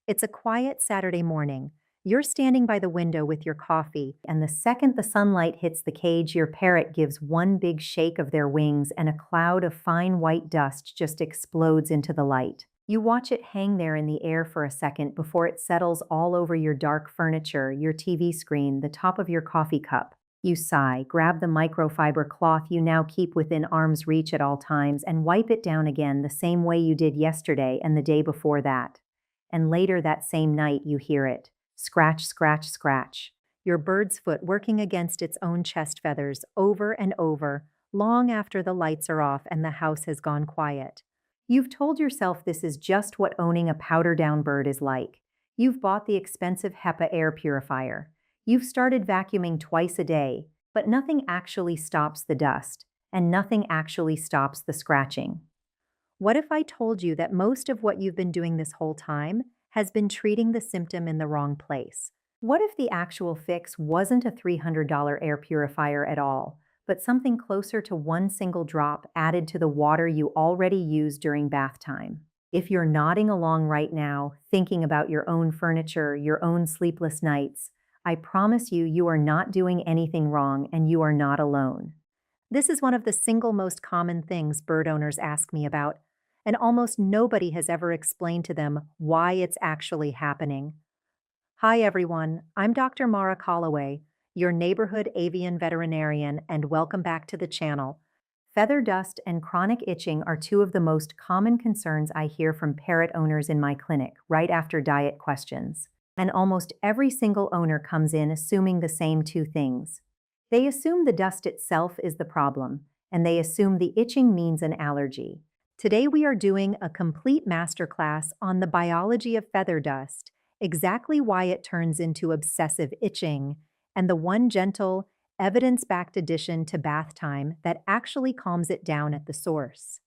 It's a quiet Saturday morning. You're standing by the window with your coffee, and the second the sunlight hits the cage, your parrot gives one big shake of their wings, and a cloud of fine white dust just explodes into the light. You watch it hang there in the air for a second before it settles all over your dark furniture, your TV screen, the top of your coffee cup. You sigh, grab the microfiber cloth you now keep within arm's reach at all times, and wipe it down again the same way you did yesterday and the day before that. And later that same night you hear it. Scratch, scratch, scratch. Your bird's foot working against its own chest feathers over and over, long after the lights are off and the house has gone quiet. You've told yourself this is just what owning a powder-down bird is like. You've bought the expensive HEPA air purifier. You've started vacuuming twice a day, but nothing actually stops the dust, and nothing actually stops the scratching. What if I told you that most of what you've been doing this whole time has been treating the symptom in the wrong place? What if the actual fix wasn't a $300 air purifier at all, but something closer to one single drop added to the water you already use during bath time? If you're nodding along right now, thinking about your own furniture, your own sleepless nights, I promise you, you are not doing anything wrong and you are not alone. This is one of the single most common things bird owners ask me about, and almost nobody has ever explained to them why it's actually happening. Hi everyone, I'm Dr. Mara Calloway, your neighborhood avian veterinarian, and welcome back to the channel. Feather dust and chronic itching are two of the most common concerns I hear from parrot owners in my clinic right after diet questions. And almost every single owner comes in assuming the same two things. They assume the dust itself is the problem, and they assume the itching means an allergy. Today we are doing a complete masterclass on the biology of feather dust, exactly why it turns into obsessive itching, and the one gentle, evidence-backed addition to bath time that actually calms it down at the source.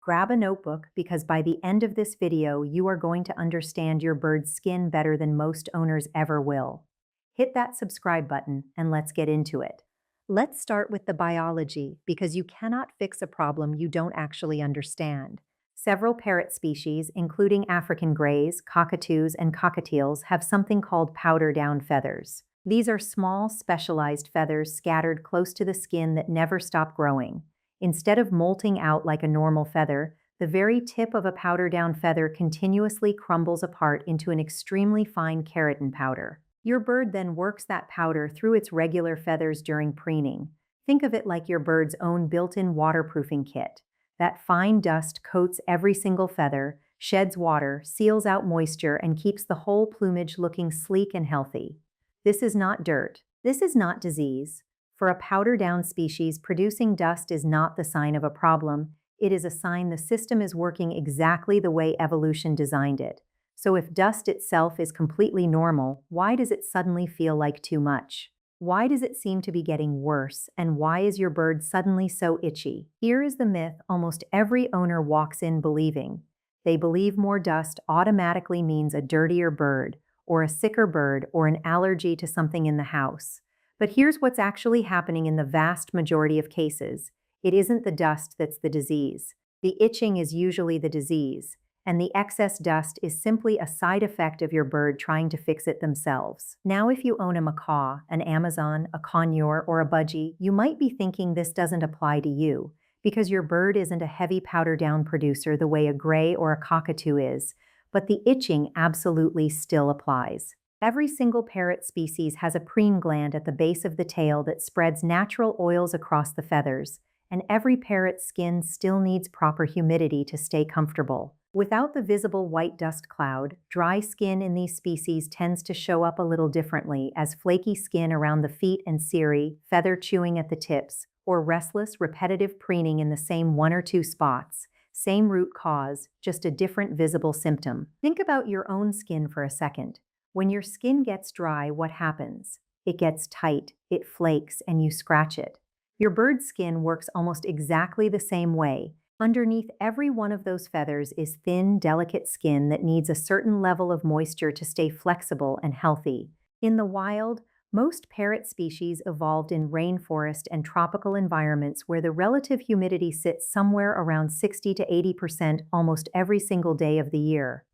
Grab a notebook because by the end of this video, you are going to understand your bird's skin better than most owners ever will. Hit that subscribe button and let's get into it. Let's start with the biology because you cannot fix a problem you don't actually understand. Several parrot species, including African greys, cockatoos, and cockatiels, have something called powder down feathers. These are small, specialized feathers scattered close to the skin that never stop growing. Instead of molting out like a normal feather, the very tip of a powder down feather continuously crumbles apart into an extremely fine keratin powder. Your bird then works that powder through its regular feathers during preening. Think of it like your bird's own built-in waterproofing kit. That fine dust coats every single feather, sheds water, seals out moisture, and keeps the whole plumage looking sleek and healthy. This is not dirt. This is not disease. For a powder-down species, producing dust is not the sign of a problem. It is a sign the system is working exactly the way evolution designed it. So if dust itself is completely normal, why does it suddenly feel like too much? Why does it seem to be getting worse? And why is your bird suddenly so itchy? Here is the myth almost every owner walks in believing. They believe more dust automatically means a dirtier bird, or a sicker bird, or an allergy to something in the house. But here's what's actually happening in the vast majority of cases. It isn't the dust that's the disease. The itching is usually the disease, and the excess dust is simply a side effect of your bird trying to fix it themselves. Now, if you own a macaw, an Amazon, a conure, or a budgie, you might be thinking this doesn't apply to you, because your bird isn't a heavy powder down producer the way a gray or a cockatoo is, but the itching absolutely still applies. Every single parrot species has a preen gland at the base of the tail that spreads natural oils across the feathers, and every parrot's skin still needs proper humidity to stay comfortable. Without the visible white dust cloud, dry skin in these species tends to show up a little differently as flaky skin around the feet and cirri, feather chewing at the tips, or restless, repetitive preening in the same one or two spots. Same root cause, just a different visible symptom. Think about your own skin for a second. When your skin gets dry, what happens? It gets tight, it flakes, and you scratch it. Your bird's skin works almost exactly the same way. Underneath every one of those feathers is thin, delicate skin that needs a certain level of moisture to stay flexible and healthy. In the wild, most parrot species evolved in rainforest and tropical environments where the relative humidity sits somewhere around 60 to 80% almost every single day of the year.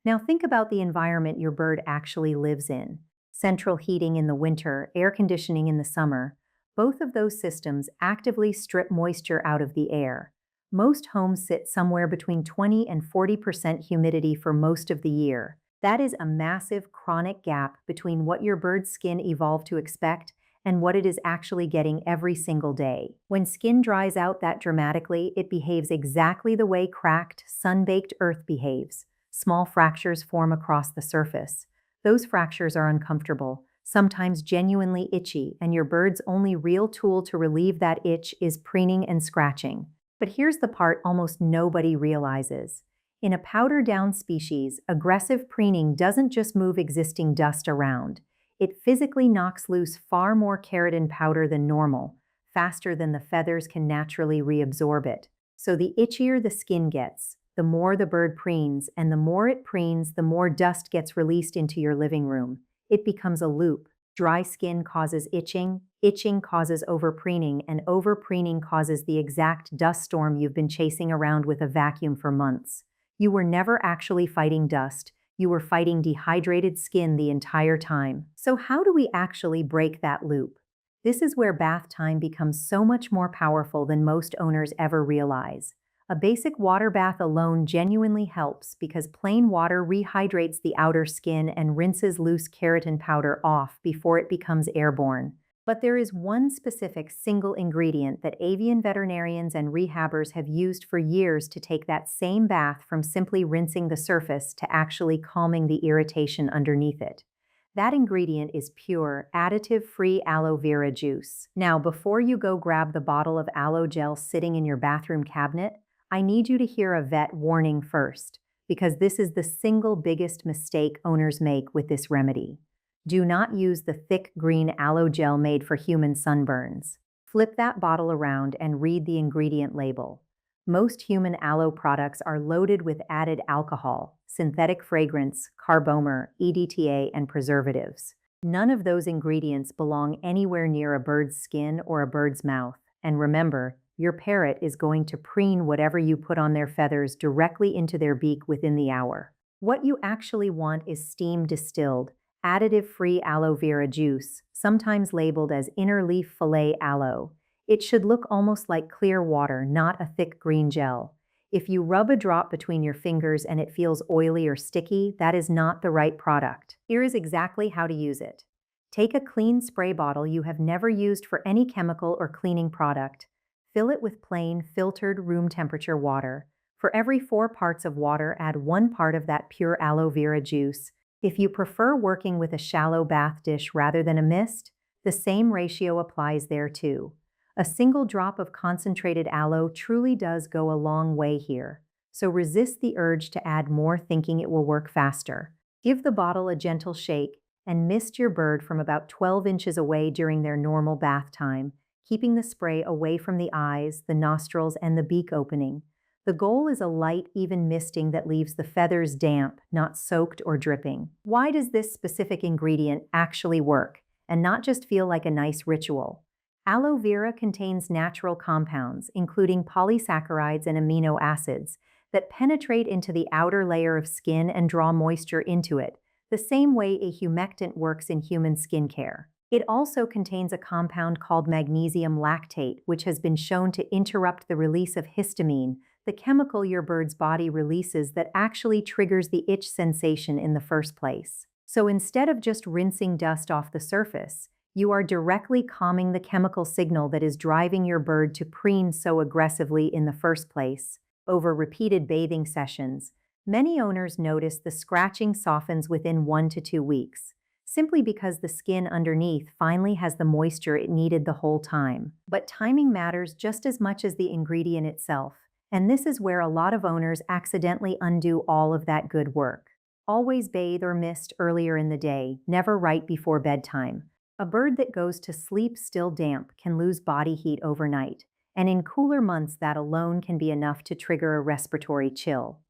Now think about the environment your bird actually lives in. Central heating in the winter, air conditioning in the summer. Both of those systems actively strip moisture out of the air. Most homes sit somewhere between 20 and 40% humidity for most of the year. That is a massive chronic gap between what your bird's skin evolved to expect and what it is actually getting every single day. When skin dries out that dramatically, it behaves exactly the way cracked, sun-baked earth behaves. Small fractures form across the surface. Those fractures are uncomfortable, sometimes genuinely itchy, and your bird's only real tool to relieve that itch is preening and scratching. But here's the part almost nobody realizes. In a powder-down species, aggressive preening doesn't just move existing dust around. It physically knocks loose far more keratin powder than normal, faster than the feathers can naturally reabsorb it. So the itchier the skin gets, the more the bird preens, and the more it preens, the more dust gets released into your living room. It becomes a loop. Dry skin causes itching, itching causes overpreening, and overpreening causes the exact dust storm you've been chasing around with a vacuum for months. You were never actually fighting dust. You were fighting dehydrated skin the entire time. So how do we actually break that loop? This is where bath time becomes so much more powerful than most owners ever realize. A basic water bath alone genuinely helps because plain water rehydrates the outer skin and rinses loose keratin powder off before it becomes airborne. But there is one specific single ingredient that avian veterinarians and rehabbers have used for years to take that same bath from simply rinsing the surface to actually calming the irritation underneath it. That ingredient is pure, additive-free aloe vera juice. Now, before you go grab the bottle of aloe gel sitting in your bathroom cabinet, I need you to hear a vet warning first, because this is the single biggest mistake owners make with this remedy. Do not use the thick green aloe gel made for human sunburns. Flip that bottle around and read the ingredient label. Most human aloe products are loaded with added alcohol, synthetic fragrance, carbomer, EDTA, and preservatives. None of those ingredients belong anywhere near a bird's skin or a bird's mouth. And remember, your parrot is going to preen whatever you put on their feathers directly into their beak within the hour. What you actually want is steam distilled, additive-free aloe vera juice, sometimes labeled as inner leaf fillet aloe. It should look almost like clear water, not a thick green gel. If you rub a drop between your fingers and it feels oily or sticky, that is not the right product. Here is exactly how to use it. Take a clean spray bottle you have never used for any chemical or cleaning product. Fill it with plain, filtered, room temperature water. For every 4 parts of water, add 1 part of that pure aloe vera juice. If you prefer working with a shallow bath dish rather than a mist, the same ratio applies there too. A single drop of concentrated aloe truly does go a long way here, so resist the urge to add more thinking it will work faster. Give the bottle a gentle shake and mist your bird from about 12 inches away during their normal bath time, keeping the spray away from the eyes, the nostrils, and the beak opening. The goal is a light, even misting that leaves the feathers damp, not soaked or dripping. Why does this specific ingredient actually work, and not just feel like a nice ritual? Aloe vera contains natural compounds, including polysaccharides and amino acids, that penetrate into the outer layer of skin and draw moisture into it, the same way a humectant works in human skincare. It also contains a compound called magnesium lactate, which has been shown to interrupt the release of histamine, the chemical your bird's body releases that actually triggers the itch sensation in the first place. So instead of just rinsing dust off the surface, you are directly calming the chemical signal that is driving your bird to preen so aggressively in the first place. Over repeated bathing sessions, many owners notice the scratching softens within 1 to 2 weeks, simply because the skin underneath finally has the moisture it needed the whole time. But timing matters just as much as the ingredient itself, and this is where a lot of owners accidentally undo all of that good work. Always bathe or mist earlier in the day, never right before bedtime. A bird that goes to sleep still damp can lose body heat overnight, and in cooler months that alone can be enough to trigger a respiratory chill.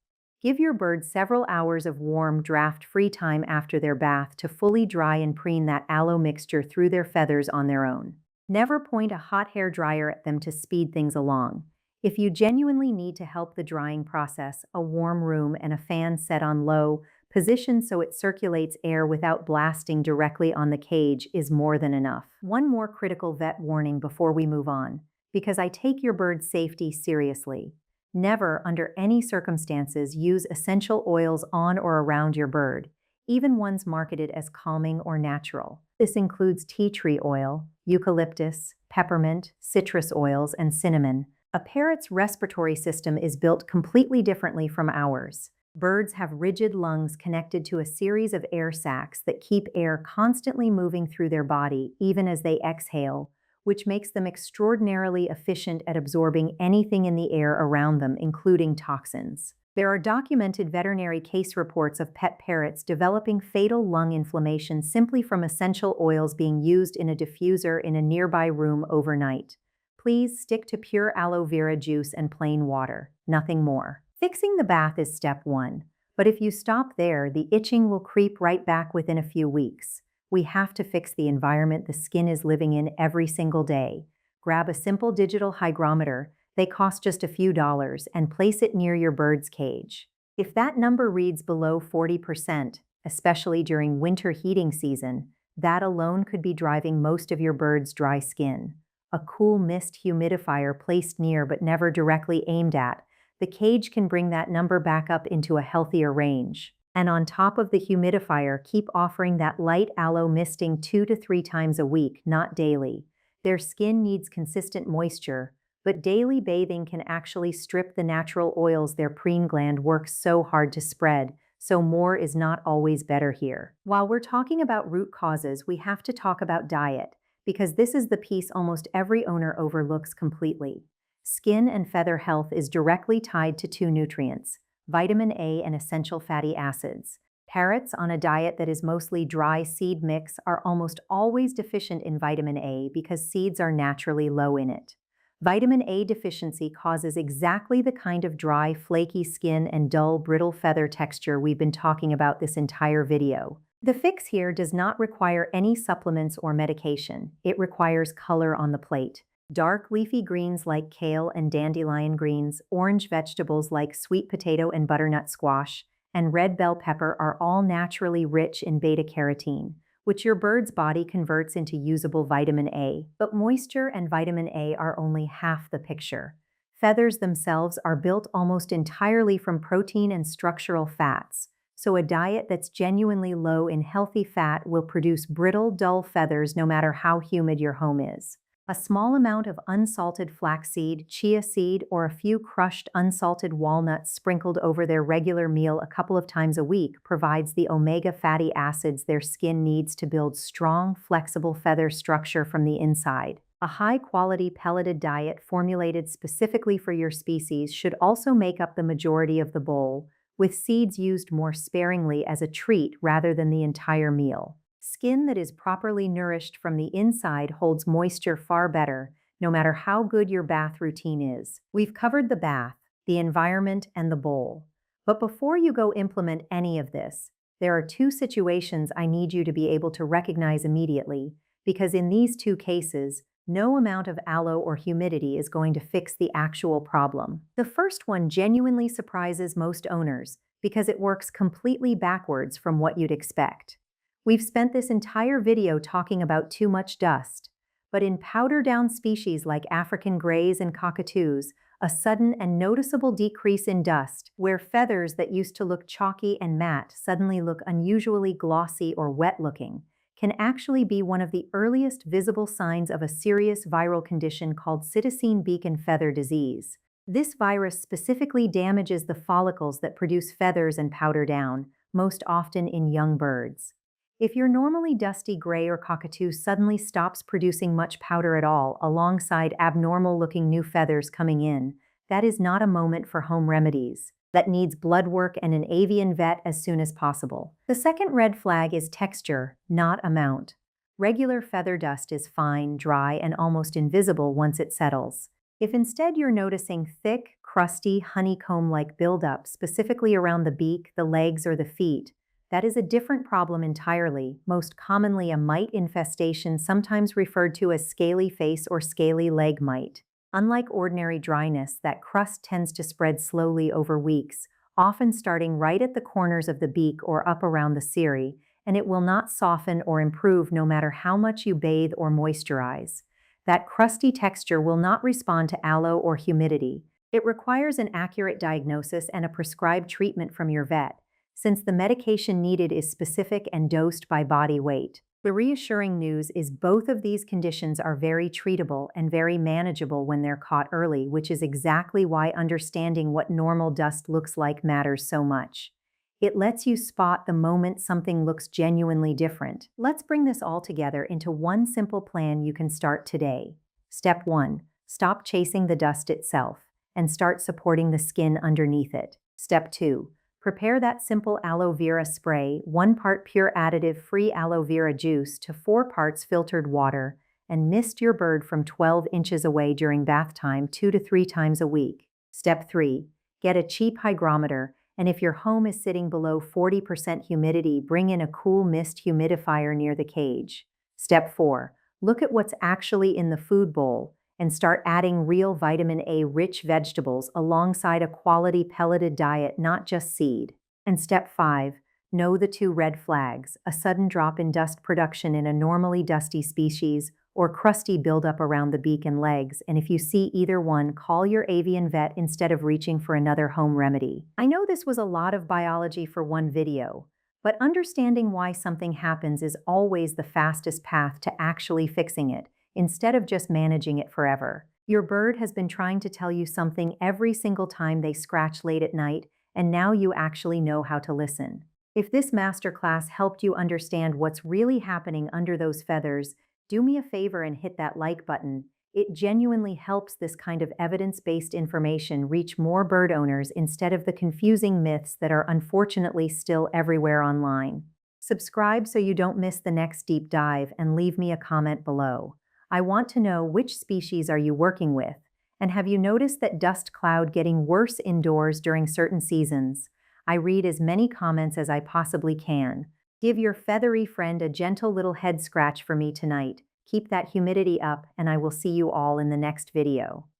Give your bird several hours of warm, draft-free time after their bath to fully dry and preen that aloe mixture through their feathers on their own. Never point a hot hair dryer at them to speed things along. If you genuinely need to help the drying process, a warm room and a fan set on low, Positioned so it circulates air without blasting directly on the cage is more than enough. One more critical vet warning before we move on, because I take your bird's safety seriously. Never, under any circumstances, use essential oils on or around your bird, even ones marketed as calming or natural. This includes tea tree oil, eucalyptus, peppermint, citrus oils, and cinnamon. A parrot's respiratory system is built completely differently from ours. Birds have rigid lungs connected to a series of air sacs that keep air constantly moving through their body, even as they exhale, which makes them extraordinarily efficient at absorbing anything in the air around them, including toxins. There are documented veterinary case reports of pet parrots developing fatal lung inflammation simply from essential oils being used in a diffuser in a nearby room overnight. Please stick to pure aloe vera juice and plain water, nothing more. Fixing the bath is step one, but if you stop there, the itching will creep right back within a few weeks. We have to fix the environment the skin is living in every single day. Grab a simple digital hygrometer, they cost just a few dollars, and place it near your bird's cage. If that number reads below 40%, especially during winter heating season, that alone could be driving most of your bird's dry skin. A cool mist humidifier placed near but never directly aimed at the cage can bring that number back up into a healthier range. And on top of the humidifier, keep offering that light aloe misting 2 to 3 times a week, not daily. Their skin needs consistent moisture, but daily bathing can actually strip the natural oils their preen gland works so hard to spread, so more is not always better here. While we're talking about root causes, we have to talk about diet, because this is the piece almost every owner overlooks completely. Skin and feather health is directly tied to 2 nutrients, vitamin A and essential fatty acids. Parrots on a diet that is mostly dry seed mix are almost always deficient in vitamin A because seeds are naturally low in it. Vitamin A deficiency causes exactly the kind of dry, flaky skin and dull, brittle feather texture we've been talking about this entire video. The fix here does not require any supplements or medication. It requires color on the plate. Dark leafy greens like kale and dandelion greens, orange vegetables like sweet potato and butternut squash, and red bell pepper are all naturally rich in beta-carotene, which your bird's body converts into usable vitamin A. But moisture and vitamin A are only half the picture. Feathers themselves are built almost entirely from protein and structural fats, so a diet that's genuinely low in healthy fat will produce brittle, dull feathers no matter how humid your home is. A small amount of unsalted flaxseed, chia seed, or a few crushed unsalted walnuts sprinkled over their regular meal a couple of times a week provides the omega fatty acids their skin needs to build strong, flexible feather structure from the inside. A high-quality pelleted diet formulated specifically for your species should also make up the majority of the bowl, with seeds used more sparingly as a treat rather than the entire meal. Skin that is properly nourished from the inside holds moisture far better, no matter how good your bath routine is. We've covered the bath, the environment, and the bowl. But before you go implement any of this, there are 2 situations I need you to be able to recognize immediately, because in these 2 cases, no amount of aloe or humidity is going to fix the actual problem. The first one genuinely surprises most owners because it works completely backwards from what you'd expect. We've spent this entire video talking about too much dust, but in powder-down species like African greys and cockatoos, a sudden and noticeable decrease in dust, where feathers that used to look chalky and matte suddenly look unusually glossy or wet-looking, can actually be one of the earliest visible signs of a serious viral condition called cytosine beacon feather disease. This virus specifically damages the follicles that produce feathers and powder down, most often in young birds. If your normally dusty gray or cockatoo suddenly stops producing much powder at all, alongside abnormal-looking new feathers coming in, that is not a moment for home remedies. That needs blood work and an avian vet as soon as possible. The second red flag is texture, not amount. Regular feather dust is fine, dry, and almost invisible once it settles. If instead you're noticing thick, crusty, honeycomb-like buildup specifically around the beak, the legs, or the feet, that is a different problem entirely, most commonly a mite infestation, sometimes referred to as scaly face or scaly leg mite. Unlike ordinary dryness, that crust tends to spread slowly over weeks, often starting right at the corners of the beak or up around the cirri, and it will not soften or improve no matter how much you bathe or moisturize. That crusty texture will not respond to aloe or humidity. It requires an accurate diagnosis and a prescribed treatment from your vet, since the medication needed is specific and dosed by body weight. The reassuring news is both of these conditions are very treatable and very manageable when they're caught early, which is exactly why understanding what normal dust looks like matters so much. It lets you spot the moment something looks genuinely different. Let's bring this all together into one simple plan you can start today. Step 1. Stop chasing the dust itself and start supporting the skin underneath it. Step 2. Prepare that simple aloe vera spray, 1 part pure additive-free aloe vera juice to 4 parts filtered water, and mist your bird from 12 inches away during bath time 2 to 3 times a week. Step 3. Get a cheap hygrometer, and if your home is sitting below 40% humidity, bring in a cool mist humidifier near the cage. Step 4. Look at what's actually in the food bowl and start adding real vitamin A-rich vegetables alongside a quality pelleted diet, not just seed. And step 5, know the 2 red flags: a sudden drop in dust production in a normally dusty species, or crusty buildup around the beak and legs, and if you see either one, call your avian vet instead of reaching for another home remedy. I know this was a lot of biology for one video, but understanding why something happens is always the fastest path to actually fixing it, instead of just managing it forever. Your bird has been trying to tell you something every single time they scratch late at night, and now you actually know how to listen. If this masterclass helped you understand what's really happening under those feathers, do me a favor and hit that like button. It genuinely helps this kind of evidence-based information reach more bird owners instead of the confusing myths that are unfortunately still everywhere online. Subscribe so you don't miss the next deep dive, and leave me a comment below. I want to know, which species are you working with? And have you noticed that dust cloud getting worse indoors during certain seasons? I read as many comments as I possibly can. Give your feathery friend a gentle little head scratch for me tonight. Keep that humidity up, and I will see you all in the next video.